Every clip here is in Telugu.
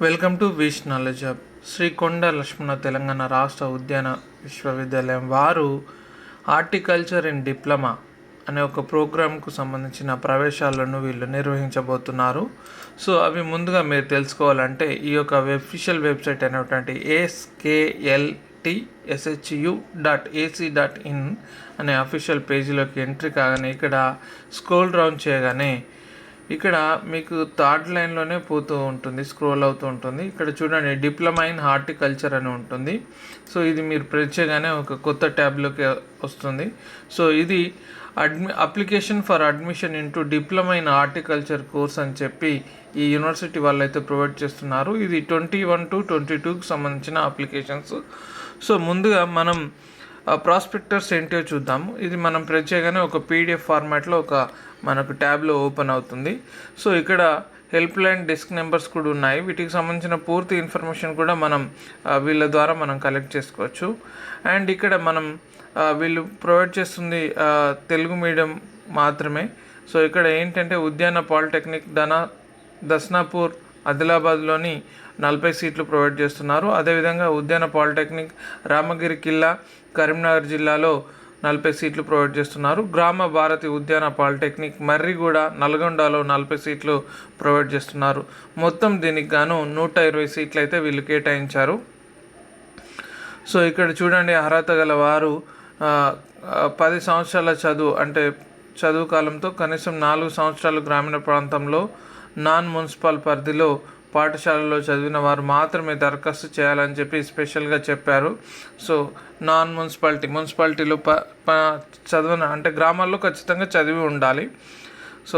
Welcome to Wish knowledge hub. Srikonda Lakshmana Telangana రాష్ట్ర ఉద్యాన విశ్వవిద్యాలయం వారు హార్టికల్చర్ ఇన్ డిప్లొమా అనే ఒక ప్రోగ్రాంకు సంబంధించిన ప్రవేశాలను వీళ్ళు నిర్వహించబోతున్నారు. సో అవి ముందుగా మీరు తెలుసుకోవాలంటే ఈ యొక్క అఫీషియల్ వెబ్సైట్ అయినటువంటి skltshu.ac.in అనే అఫీషియల్ పేజీలోకి ఎంట్రీ కాగానే ఇక్కడ స్క్రోల్ డౌన్ చేయగానే ఇక్కడ మీకు థర్డ్ లైన్లోనే పోతూ ఉంటుంది, స్క్రోల్ అవుతూ ఉంటుంది. ఇక్కడ చూడండి, డిప్లొమా ఇన్ హార్టికల్చర్ అని ఉంటుంది. సో ఇది మీరు ప్రెస్ చేయగానే ఒక కొత్త ట్యాబ్లోకి వస్తుంది. సో ఇది application for admission into diploma in horticulture course అని చెప్పి ఈ యూనివర్సిటీ వాళ్ళు అయితే ప్రొవైడ్ చేస్తున్నారు. ఇది 21 to 22కి సంబంధించిన అప్లికేషన్స్. సో ముందుగా మనం ప్రాస్పెక్టర్స్ ఏంటో చూద్దాము. ఇది మనం ప్రెస్ చేయగానే ఒక పీడిఎఫ్ ఫార్మాట్లో మనకు ట్యాబ్లో ఓపెన్ అవుతుంది. సో ఇక్కడ హెల్ప్ లైన్ డెస్క్ నెంబర్స్ కూడా ఉన్నాయి. వీటికి సంబంధించిన పూర్తి ఇన్ఫర్మేషన్ కూడా మనం వీళ్ళ ద్వారా మనం కలెక్ట్ చేసుకోవచ్చు. అండ్ ఇక్కడ మనం వీళ్ళు ప్రొవైడ్ చేస్తుంది తెలుగు మీడియం మాత్రమే. సో ఇక్కడ ఏంటంటే ఉద్యాన పాలిటెక్నిక్ దస్నాపూర్ ఆదిలాబాద్లోని 40 సీట్లు ప్రొవైడ్ చేస్తున్నారు. అదేవిధంగా ఉద్యాన పాలిటెక్నిక్ రామగిరి కిల్లా కరీంనగర్ జిల్లాలో 40 సీట్లు ప్రొవైడ్ చేస్తున్నారు. గ్రామ భారతి ఉద్యాన పాలిటెక్నిక్ మర్రిగూడ నల్గొండలో 40 సీట్లు ప్రొవైడ్ చేస్తున్నారు. మొత్తం దీనికి గాను 120 సీట్లు అయితే వీళ్ళు కేటాయించారు. సో ఇక్కడ చూడండి, అర్హత గల వారు 10 సంవత్సరాల చదువు కాలంతో కనీసం 4 సంవత్సరాలు గ్రామీణ ప్రాంతంలో నాన్ మున్సిపల్ పరిధిలో పాఠశాలలో చదివిన వారు మాత్రమే దరఖాస్తు చేయాలని చెప్పి స్పెషల్గా చెప్పారు. సో నాన్ మున్సిపాలిటీలో అంటే గ్రామాల్లో ఖచ్చితంగా చదివి ఉండాలి. సో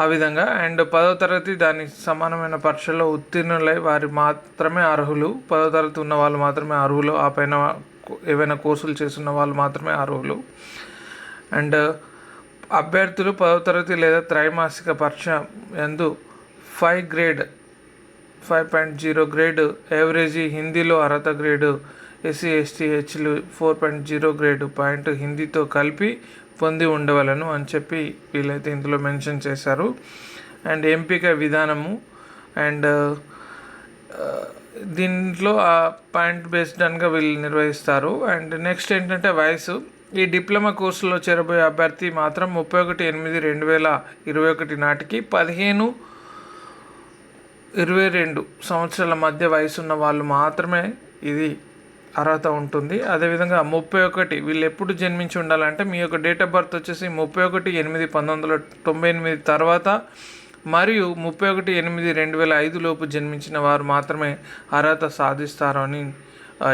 ఆ విధంగా. అండ్ 10వ తరగతి దానికి సమానమైన పరీక్షల్లో ఉత్తీర్ణులై వారు మాత్రమే అర్హులు. 10వ తరగతి ఉన్న వాళ్ళు మాత్రమే అర్హులు. ఆ పైన ఏవైనా కోర్సులు చేస్తున్న వాళ్ళు మాత్రమే అర్హులు. అండ్ అభ్యర్థులు 10వ తరగతి లేదా త్రైమాసిక పరీక్ష యందు 5.0 గ్రేడ్ యావరేజీ, హిందీలో అర్హత గ్రేడు SC ST Hలు 4.0 గ్రేడు పాయింట్ హిందీతో కలిపి పొంది ఉండవలను అని చెప్పి వీళ్ళైతే ఇందులో మెన్షన్ చేశారు. అండ్ ఎంపిక విధానము అండ్ దీంట్లో ఆ పాయింట్ బేస్డ్గా వీళ్ళు నిర్వహిస్తారు. అండ్ నెక్స్ట్ ఏంటంటే వయసు. ఈ డిప్లొమా కోర్సులో చేరబోయే అభ్యర్థి మాత్రం 31/8/2021 నాటికి 15-22 సంవత్సరాల మధ్య వయసున్న వాళ్ళు మాత్రమే ఇది అర్హత ఉంటుంది. అదేవిధంగా 31 వీళ్ళు ఎప్పుడు జన్మించి ఉండాలంటే మీ యొక్క డేట్ ఆఫ్ బర్త్ వచ్చేసి 31/8/1998 తర్వాత మరియు 31/8/2005 లోపు జన్మించిన వారు మాత్రమే అర్హత సాధిస్తారు అని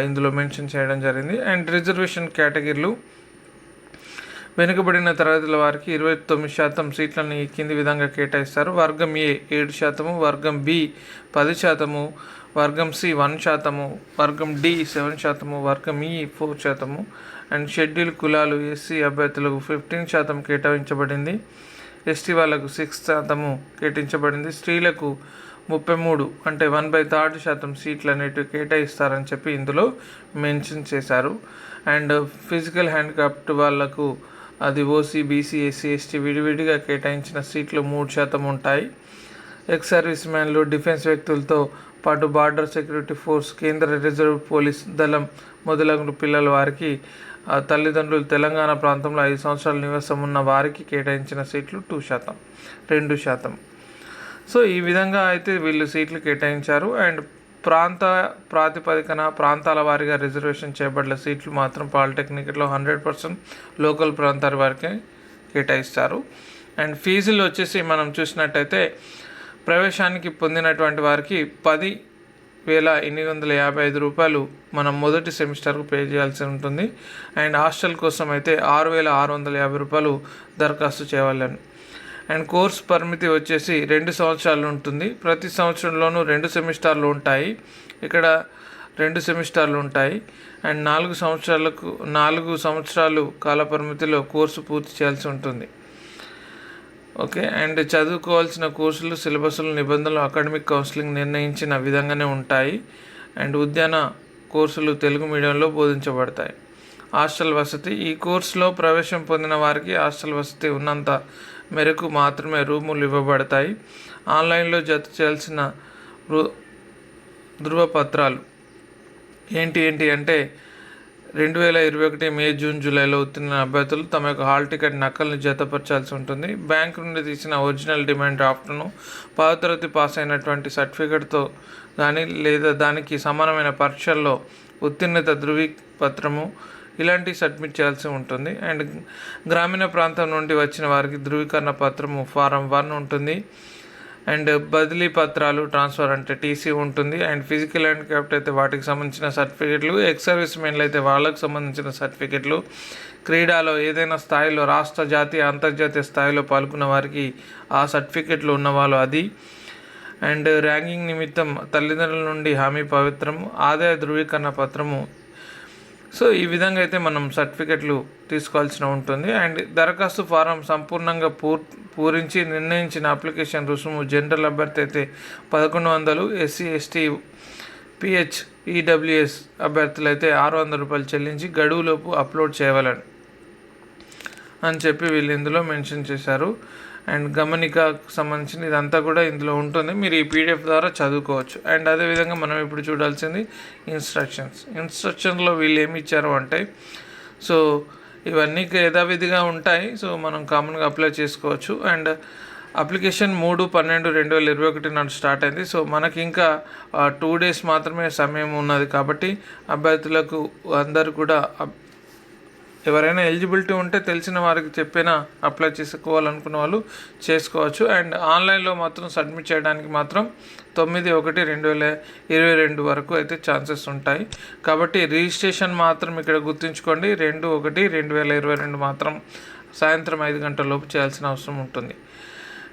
ఇందులో మెన్షన్ చేయడం జరిగింది. అండ్ రిజర్వేషన్ కేటగిరీలు. వెనుకబడిన తరగతుల వారికి 29% సీట్లను ఈ కింది విధంగా కేటాయిస్తారు. వర్గం A 7%, వర్గం B 10%, వర్గం C 1%, వర్గం D 7%, వర్గం E 4%. అండ్ షెడ్యూల్ కులాలు SC అభ్యర్థులకు 15% కేటాయించబడింది. ST వాళ్ళకు 6% కేటాయించబడింది. స్త్రీలకు 33 అంటే 1/3% సీట్లు అనేటివి కేటాయిస్తారని చెప్పి ఇందులో మెన్షన్ చేశారు. అండ్ ఫిజికల్ హ్యాండిక్యాప్డ్ వాళ్ళకు అది OC BC SC ST విడివిడిగా కేటాయించిన సీట్లు 3% ఉంటాయి. ఎక్స్ సర్వీస్ మ్యాన్లు, డిఫెన్స్ వ్యక్తులతో పాటు బార్డర్ సెక్యూరిటీ ఫోర్స్, కేంద్ర రిజర్వ్ పోలీస్ దళం మొదలగు పిల్లల వారికి తల్లిదండ్రులు తెలంగాణ ప్రాంతంలో 5 సంవత్సరాల నివాసం ఉన్న వారికి కేటాయించిన సీట్లు 2%. సో ఈ విధంగా అయితే వీళ్ళు సీట్లు కేటాయించారు. అండ్ ప్రాంత ప్రాతిపదికన ప్రాంతాల వారీగా రిజర్వేషన్ చేయబడిన సీట్లు మాత్రం పాలిటెక్నిక్లో 100% లోకల్ ప్రాంతాల వారికే కేటాయిస్తారు. అండ్ ఫీజులు వచ్చేసి మనం చూసినట్టయితే ప్రవేశానికి పొందినటువంటి వారికి 10,855 రూపాయలు మనం మొదటి సెమిస్టర్కు పే చేయాల్సి ఉంటుంది. అండ్ హాస్టల్ కోసం అయితే 6,650 రూపాయలు దరఖాస్తు చేయాలని. అండ్ కోర్స్ పరిమితి వచ్చేసి 2 సంవత్సరాలు ఉంటుంది. ప్రతి సంవత్సరంలోనూ 2 సెమిస్టర్లు ఉంటాయి. ఇక్కడ 2 సెమిస్టర్లు ఉంటాయి. అండ్ 4 సంవత్సరాలు కాల పరిమితిలో కోర్సు పూర్తి చేయాల్సి ఉంటుంది. ఓకే. అండ్ చదువుకోవాల్సిన కోర్సులు, సిలబస్లు, నిబంధనలు అకాడమిక్ కౌన్సిలింగ్ నిర్ణయించిన విధంగానే ఉంటాయి. అండ్ ఉద్యాన కోర్సులు తెలుగు మీడియంలో బోధించబడతాయి. హాస్టల్ వసతి. ఈ కోర్సులో ప్రవేశం పొందిన వారికి హాస్టల్ వసతి ఉన్నంత మేరకు మాత్రమే రూములు ఇవ్వబడతాయి. ఆన్లైన్లో జత చేయాల్సిన ధృవపత్రాలు ఏంటి అంటే 2021 మే, జూన్, జూలైలో ఉత్తీర్ణ అభ్యర్థులు తమ యొక్క హాల్ టికెట్ నకల్ని జతపరచాల్సి ఉంటుంది. బ్యాంకు నుండి తీసిన ఒరిజినల్ డిమాండ్ డ్రాఫ్ట్ను, 10వ తరగతి పాస్ అయినటువంటి సర్టిఫికెట్తో కానీ లేదా దానికి సమానమైన పరీక్షల్లో ఉత్తీర్ణత ధృవీపత్రము ఇలాంటివి సబ్మిట్ చేయాల్సి ఉంటుంది. అండ్ గ్రామీణ ప్రాంతం నుండి వచ్చిన వారికి ధృవీకరణ పత్రము ఫారం 1 ఉంటుంది. అండ్ బదిలీ పత్రాలు, ట్రాన్స్ఫర్ అంటే టీసీ ఉంటుంది. అండ్ ఫిజికల్ హ్యాండిక్యాప్ట్ అయితే వాటికి సంబంధించిన సర్టిఫికెట్లు, ఎక్స్ సర్వీస్ మెన్లు అయితే వాళ్ళకు సంబంధించిన సర్టిఫికెట్లు, క్రీడలో ఏదైనా స్థాయిలో రాష్ట్ర, జాతీయ, అంతర్జాతీయ స్థాయిలో పాల్గొన్న వారికి ఆ సర్టిఫికెట్లు ఉన్నవాళ్ళు అది. అండ్ ర్యాంకింగ్ నిమిత్తం తల్లిదండ్రుల నుండి హామీ పత్రము, ఆదాయ ధృవీకరణ పత్రము. సో ఈ విధంగా అయితే మనం సర్టిఫికెట్లు తీసుకోవాల్సిన ఉంటుంది. అండ్ దరఖాస్తు ఫారం సంపూర్ణంగా పూరించి నిర్ణయించిన అప్లికేషన్ రుసుము జనరల్ అభ్యర్థి అయితే 1100, ఎస్సీ, ఎస్టీ, పిహెచ్, ఈడబ్ల్యూఎస్ అభ్యర్థులు అయితే 600 రూపాయలు చెల్లించి గడువులోపు అప్లోడ్ చేయవాలని అని చెప్పి వీళ్ళు ఇందులో మెన్షన్ చేశారు. అండ్ గమనికకు సంబంధించిన ఇదంతా కూడా ఇందులో ఉంటుంది, మీరు ఈ పీడిఎఫ్ ద్వారా చదువుకోవచ్చు. అండ్ అదేవిధంగా మనం ఇప్పుడు చూడాల్సింది ఇన్స్ట్రక్షన్స్లో వీళ్ళు ఏమి ఇచ్చారు అంటే, సో ఇవన్నీ యథావిధిగా ఉంటాయి. సో మనం కామన్గా అప్లై చేసుకోవచ్చు. అండ్ అప్లికేషన్ 3/12/2021 నాడు స్టార్ట్ అయింది. సో మనకి ఇంకా 2 days మాత్రమే సమయం ఉన్నది కాబట్టి అభ్యర్థులకు అందరూ కూడా ఎవరైనా ఎలిజిబిలిటీ ఉంటే తెలిసిన వారికి చెప్పినా అప్లై చేసుకోవాలనుకున్న వాళ్ళు చేసుకోవచ్చు. అండ్ ఆన్లైన్లో మాత్రం సబ్మిట్ చేయడానికి మాత్రం 9/1/2022 వరకు అయితే ఛాన్సెస్ ఉంటాయి. కాబట్టి రిజిస్ట్రేషన్ మాత్రం ఇక్కడ గుర్తుంచుకోండి, 2/1/2022 మాత్రం సాయంత్రం 5 గంటల లోపు చేయాల్సిన అవసరం ఉంటుంది.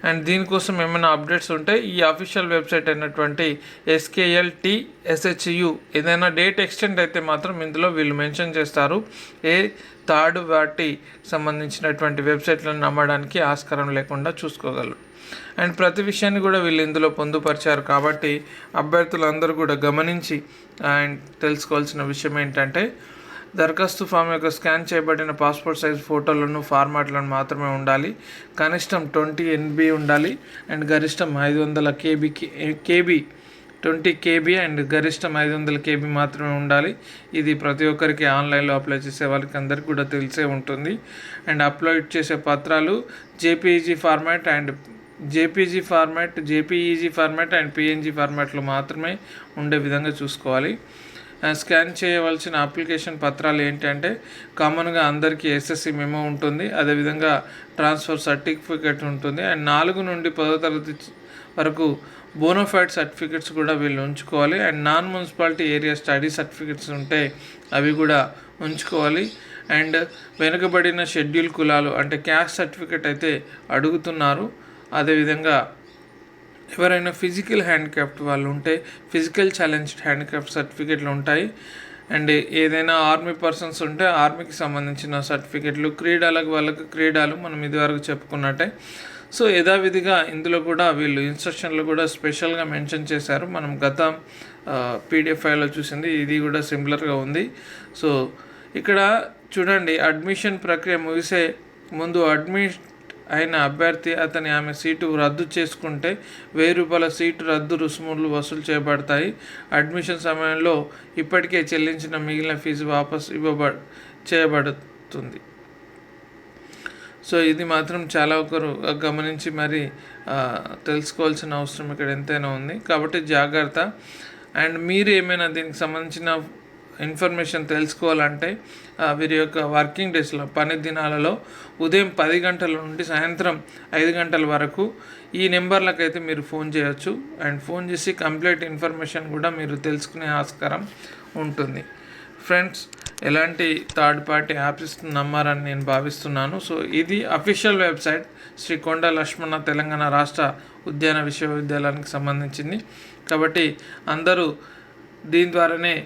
అండ్ దీనికోసం ఏమైనా అప్డేట్స్ ఉంటే ఈ అఫీషియల్ వెబ్సైట్ అయినటువంటి SKLTSHU ఏదైనా డేట్ ఎక్స్టెండ్ అయితే మాత్రం ఇందులో వీళ్ళు మెన్షన్ చేస్తారు. థర్డ్ వాటి సంబంధించినటువంటి వెబ్సైట్లను నమ్మడానికి ఆస్కారం లేకుండా చూసుకోగలరు. అండ్ ప్రతి విషయాన్ని కూడా వీళ్ళు ఇందులో పొందుపరిచారు కాబట్టి అభ్యర్థులందరూ కూడా గమనించి అండ్ తెలుసుకోవాల్సిన విషయం ఏంటంటే, దరఖాస్తు ఫామ్ యొక్క స్కాన్ చేయబడిన పాస్పోర్ట్ సైజ్ ఫోటోలను, ఫార్మాట్లను మాత్రమే ఉండాలి. కనిష్టం 20 MB ఉండాలి. అండ్ గరిష్టం 500 KB 20 KB అండ్ గరిష్టం 500 KB మాత్రమే ఉండాలి. ఇది ప్రతి ఒక్కరికి ఆన్లైన్లో అప్లై చేసే వాళ్ళకి అందరికీ కూడా తెలిసే ఉంటుంది. అండ్ అప్లోడ్ చేసే పత్రాలు JPEG format and JPG format and PNG ఫార్మాట్లో మాత్రమే ఉండే విధంగా చూసుకోవాలి. స్కాన్ చేయవలసిన అప్లికేషన్ పత్రాలు ఏంటంటే, కామన్గా అందరికీ SSC మెమో ఉంటుంది, అదేవిధంగా ట్రాన్స్ఫర్ సర్టిఫికేట్ ఉంటుంది. అండ్ 4 నుండి 10వ తరగతి వరకు బోనోఫైడ్ సర్టిఫికెట్స్ కూడా వీళ్ళు ఉంచుకోవాలి. And non municipality area study certificates ఉంటే అవి కూడా ఉంచుకోవాలి. అండ్ వెనుకబడిన షెడ్యూల్ కులాలు అంటే క్యాస్ట్ సర్టిఫికెట్ అయితే అడుగుతున్నారు. అదేవిధంగా ఎవరైనా ఫిజికల్ హ్యాండిక్యాప్ట్ వాళ్ళు ఉంటే ఫిజికల్ ఛాలెంజ్డ్ హ్యాండిక్యాప్ట్ సర్టిఫికెట్లు ఉంటాయి. అండ్ ఏదైనా ఆర్మీ పర్సన్స్ ఉంటే ఆర్మీకి సంబంధించిన సర్టిఫికెట్లు, వాళ్ళకి క్రీడలు మనం ఇదివరకు చెప్పుకున్నట్టే. సో యథావిధిగా ఇందులో కూడా వీళ్ళు ఇన్స్ట్రక్షన్లు కూడా స్పెషల్గా మెన్షన్ చేశారు. మనం గత PDF ఫైల్లో చూసింది, ఇది కూడా సిమిలర్గా ఉంది. సో ఇక్కడ చూడండి, అడ్మిషన్ ప్రక్రియ ముగిసే ముందు అడ్మిట్ అయిన అభ్యర్థి ఆమె సీటు రద్దు చేసుకుంటే 1000 రూపాయల సీటు రద్దు రుసుములు వసూలు చేయబడతాయి. అడ్మిషన్ సమయంలో ఇప్పటికే చెల్లించిన మిగిలిన ఫీజు వాపసు చేయబడుతుంది. సో ఇది మాత్రం చాలా ఒకరు గమనించి మరి తెలుసుకోవాల్సిన అవసరం ఇక్కడ ఎంతైనా ఉంది. కాబట్టి జాగ్రత్త. అండ్ మీరు ఏమైనా దీనికి సంబంధించిన ఇన్ఫర్మేషన్ తెలుసుకోవాలంటే వీరి యొక్క వర్కింగ్ డేస్లో, పని దినాలలో ఉదయం 10 గంటల నుండి సాయంత్రం 5 గంటల వరకు ఈ నెంబర్లకు అయితే మీరు ఫోన్ చేయొచ్చు. అండ్ ఫోన్ చేసి కంప్లీట్ ఇన్ఫర్మేషన్ కూడా మీరు తెలుసుకునే ఆస్కారం ఉంటుంది. ఫ్రెండ్స్, ఎలాంటి థర్డ్ పార్టీ యాప్స్ నమ్మారని నేను భావిస్తున్నాను. సో ఇది అఫీషియల్ వెబ్సైట్ శ్రీ కొండ లక్ష్మణ తెలంగాణ రాష్ట్ర ఉద్యాన విశ్వవిద్యాలయానికి సంబంధించింది. కాబట్టి అందరూ దీని ద్వారానే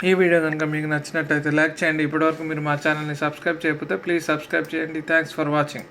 ఈ వీడియో కనుక మీకు నచ్చినట్టయితే లైక్ చేయండి. ఇప్పటివరకు మీరు మా ఛానల్ని సబ్స్క్రైబ్ చేయకపోతే ప్లీజ్ సబ్స్క్రైబ్ చేయండి. Thanks for watching.